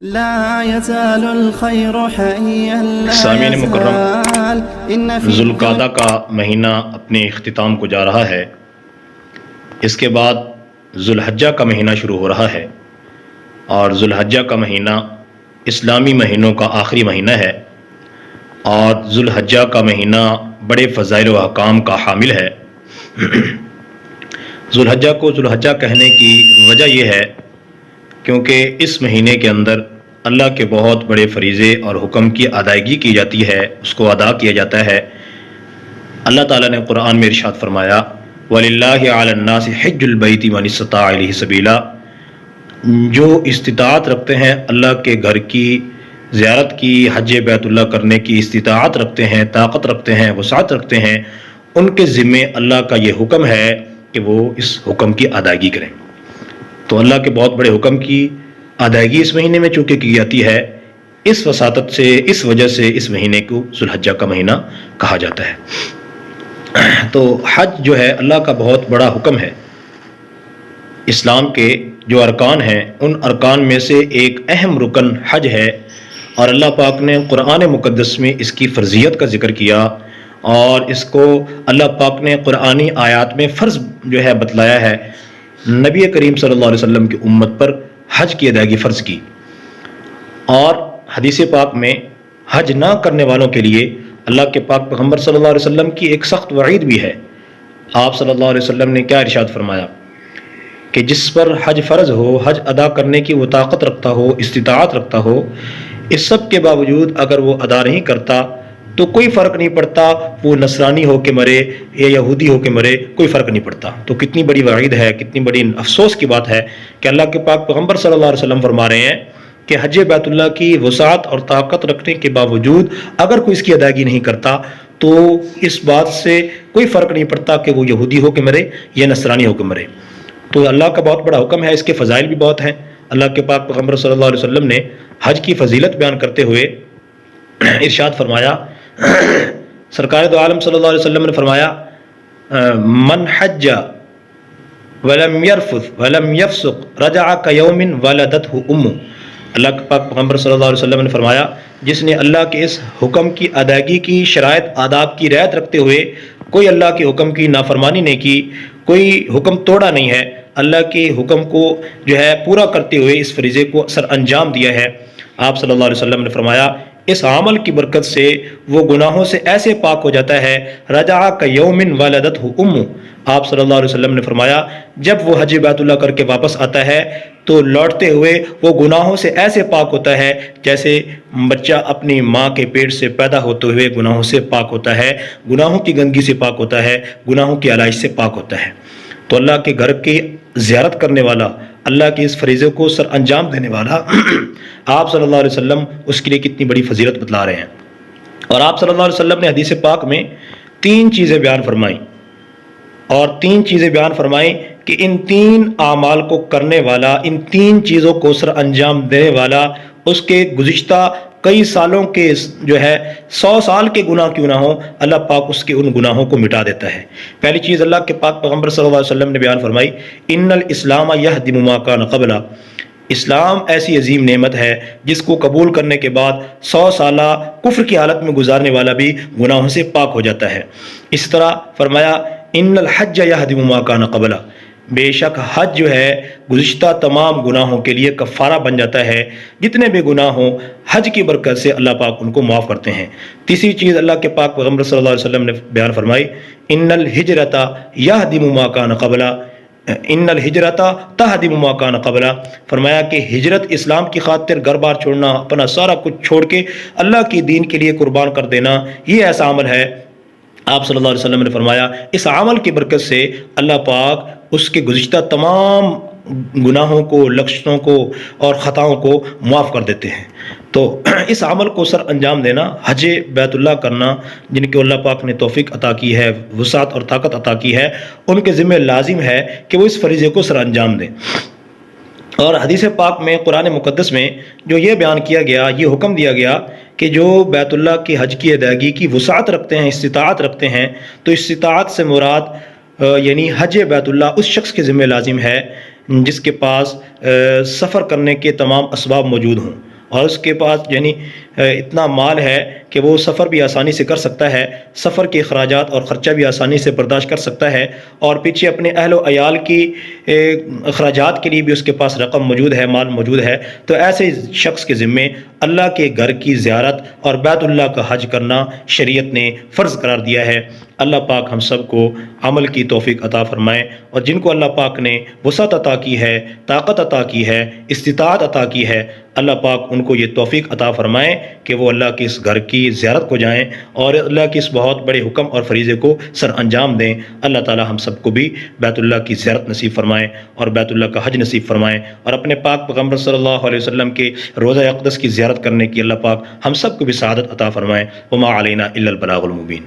لا يزال الخير حيا لا سامعین مکرم، يزال ان في ذوالقعدہ کا مہینہ اپنے اختتام کو جا رہا ہے۔ اس کے بعد ذوالحجہ کا مہینہ شروع ہو رہا ہے، اور ذوالحجہ کا مہینہ اسلامی مہینوں کا آخری مہینہ ہے، اور ذوالحجہ کا مہینہ بڑے فضائل و احکام کا حامل ہے۔ ذوالحجہ کو ذوالحجہ کہنے کی وجہ یہ ہے کیونکہ اس مہینے کے اندر اللہ کے بہت بڑے فریضے اور حکم کی ادائیگی کی جاتی ہے، اس کو ادا کیا جاتا ہے۔ اللہ تعالیٰ نے قرآن میں ارشاد فرمایا وَلِلَّهِ عَلَى النَّاسِ حِجُّ الْبَيْتِ مَنِ اسْتَطَاعَ إِلَيْهِ سَبِيلًا، جو استطاعت رکھتے ہیں اللہ کے گھر کی زیارت کی، حج بیت اللہ کرنے کی استطاعت رکھتے ہیں، طاقت رکھتے ہیں، وسعت رکھتے ہیں، ان کے ذمے اللہ کا یہ حکم ہے کہ وہ اس حکم کی ادائیگی کریں۔ تو اللہ کے بہت بڑے حکم کی ادائیگی اس مہینے میں چونکہ کی جاتی ہے، اس وساطت سے، اس وجہ سے اس مہینے کو ذوالحجہ کا مہینہ کہا جاتا ہے۔ تو حج جو ہے اللہ کا بہت بڑا حکم ہے۔ اسلام کے جو ارکان ہیں ان ارکان میں سے ایک اہم رکن حج ہے، اور اللہ پاک نے قرآن مقدس میں اس کی فرضیت کا ذکر کیا، اور اس کو اللہ پاک نے قرآنی آیات میں فرض جو ہے بتلایا ہے۔ نبی کریم صلی اللہ علیہ وسلم کی امت پر حج کی ادائیگی فرض کی، اور حدیث پاک میں حج نہ کرنے والوں کے لیے اللہ کے پاک پیغمبر صلی اللہ علیہ وسلم کی ایک سخت وعید بھی ہے۔ آپ صلی اللہ علیہ وسلم نے کیا ارشاد فرمایا کہ جس پر حج فرض ہو، حج ادا کرنے کی وہ طاقت رکھتا ہو، استطاعت رکھتا ہو، اس سب کے باوجود اگر وہ ادا نہیں کرتا تو کوئی فرق نہیں پڑتا وہ نصرانی ہو کے مرے یا یہودی ہو کے مرے، کوئی فرق نہیں پڑتا۔ تو کتنی بڑی وعید ہے، کتنی بڑی افسوس کی بات ہے کہ اللہ کے پاک پیغمبر صلی اللہ علیہ وسلم فرما رہے ہیں کہ حج بیت اللہ کی وسعت اور طاقت رکھنے کے باوجود اگر کوئی اس کی ادائیگی نہیں کرتا تو اس بات سے کوئی فرق نہیں پڑتا کہ وہ یہودی ہو کے مرے یا نصرانی ہو کے مرے۔ تو اللہ کا بہت بڑا حکم ہے، اس کے فضائل بھی بہت ہیں۔ اللہ کے پاک پیغمبر صلی اللہ علیہ وسلم نے حج کی فضیلت بیان کرتے ہوئے ارشاد فرمایا، سرکار دو عالم صلی اللہ علیہ وسلم نے فرمایا من حج ولم يرفث ولم يفسق رجع كيوم ولدته امه۔ اللہ کے پاک پیغمبر صلی اللہ علیہ وسلم نے فرمایا جس نے اللہ کے اس حکم کی ادائیگی کی، شرائط آداب کی رعایت رکھتے ہوئے کوئی اللہ کے حکم کی نافرمانی نہیں کی، کوئی حکم توڑا نہیں ہے، اللہ کے حکم کو جو ہے پورا کرتے ہوئے اس فریضے کو سر انجام دیا ہے، آپ صلی اللہ علیہ وسلم نے فرمایا اس عمل کی برکت سے وہ گناہوں سے ایسے پاک ہو جاتا ہے رجع کیوم ولدته امه۔ آپ صلی اللہ علیہ وسلم نے فرمایا جب وہ حج بیت اللہ کر کے واپس آتا ہے تو لوٹتے ہوئے وہ گناہوں سے ایسے پاک ہوتا ہے جیسے بچہ اپنی ماں کے پیٹ سے پیدا ہوتے ہوئے گناہوں سے پاک ہوتا ہے، گناہوں کی گندگی سے پاک ہوتا ہے، گناہوں کی علائش سے پاک ہوتا ہے۔ تو اللہ کے گھر کی زیارت کرنے والا، اللہ کے اس فریضے کو سر انجام دینے والا آپ صلی اللہ علیہ وسلم اس کے لیے کتنی بڑی فضیلت بتلا رہے ہیں۔ اور آپ صلی اللہ علیہ وسلم نے حدیث پاک میں تین چیزیں بیان فرمائیں، اور تین چیزیں بیان فرمائیں کہ ان تین اعمال کو کرنے والا، ان تین چیزوں کو سر انجام دینے والا اس کے گزشتہ کئی سالوں کے جو ہے 100 سال کے گناہ کیوں نہ ہوں، اللہ پاک اس کے ان گناہوں کو مٹا دیتا ہے۔ پہلی چیز اللہ کے پاک پیغمبر صلی اللہ علیہ وسلم نے بیان فرمائی ان الاسلام یہدم ما کان قبلہ، اسلام ایسی عظیم نعمت ہے جس کو قبول کرنے کے بعد 100 سالہ کفر کی حالت میں گزارنے والا بھی گناہوں سے پاک ہو جاتا ہے۔ اس طرح فرمایا ان الحج یہدم ما کان قبلہ، بے شک حج جو ہے گزشتہ تمام گناہوں کے لیے کفارہ بن جاتا ہے، جتنے بھی گناہ ہوں حج کی برکت سے اللہ پاک ان کو معاف کرتے ہیں۔ تیسری چیز اللہ کے پاک پیغمبر صلی اللہ علیہ وسلم نے بیان فرمائی ان الہجرۃ یہدم ما کان قبلہ، ان الہجرۃ تہدم ما کان قبلہ، فرمایا کہ ہجرت اسلام کی خاطر گھر بار چھوڑنا، اپنا سارا کچھ چھوڑ کے اللہ کی دین کے لیے قربان کر دینا، یہ ایسا عمل ہے۔ آپ صلی اللہ علیہ وسلم نے فرمایا اس عمل کی برکت سے اللہ پاک اس کے گزشتہ تمام گناہوں کو، لغزشوں کو اور خطاؤں کو معاف کر دیتے ہیں۔ تو اس عمل کو سر انجام دینا، حج بیت اللہ کرنا، جن کو اللہ پاک نے توفیق عطا کی ہے، وسعت اور طاقت عطا کی ہے، ان کے ذمہ لازم ہے کہ وہ اس فریضے کو سر انجام دیں۔ اور حدیث پاک میں، قرآن مقدس میں جو یہ بیان کیا گیا، یہ حکم دیا گیا کہ جو بیت اللہ کی حج کی ادائیگی کی وسعت رکھتے ہیں، استطاعت رکھتے ہیں، تو استطاعت سے مراد یعنی حج بیت اللہ اس شخص کے ذمہ لازم ہے جس کے پاس سفر کرنے کے تمام اسباب موجود ہوں، اور اس کے پاس یعنی اتنا مال ہے کہ وہ سفر بھی آسانی سے کر سکتا ہے، سفر کے اخراجات اور خرچہ بھی آسانی سے برداشت کر سکتا ہے، اور پیچھے اپنے اہل و عیال کی اخراجات کے لیے بھی اس کے پاس رقم موجود ہے، مال موجود ہے، تو ایسے شخص کے ذمے اللہ کے گھر کی زیارت اور بیت اللہ کا حج کرنا شریعت نے فرض قرار دیا ہے۔ اللہ پاک ہم سب کو عمل کی توفیق عطا فرمائے، اور جن کو اللہ پاک نے وسعت عطا کی ہے، طاقت عطا کی ہے، استطاعت عطا کی ہے، اللہ پاک ان کو یہ توفیق عطا فرمائے کہ وہ اللہ کی اس گھر کی زیارت کو جائیں اور اللہ کے اس بہت بڑے حکم اور فریضے کو سر انجام دیں۔ اللہ تعالی ہم سب کو بھی بیت اللہ کی زیارت نصیب فرمائے اور بیت اللہ کا حج نصیب فرمائے، اور اپنے پاک پیغمبر صلی اللہ علیہ وسلم کے روضہ اقدس کی زیارت کرنے کی اللہ پاک ہم سب کو بھی سعادت عطا فرمائے۔ وما علینا الا البلاغ المبین۔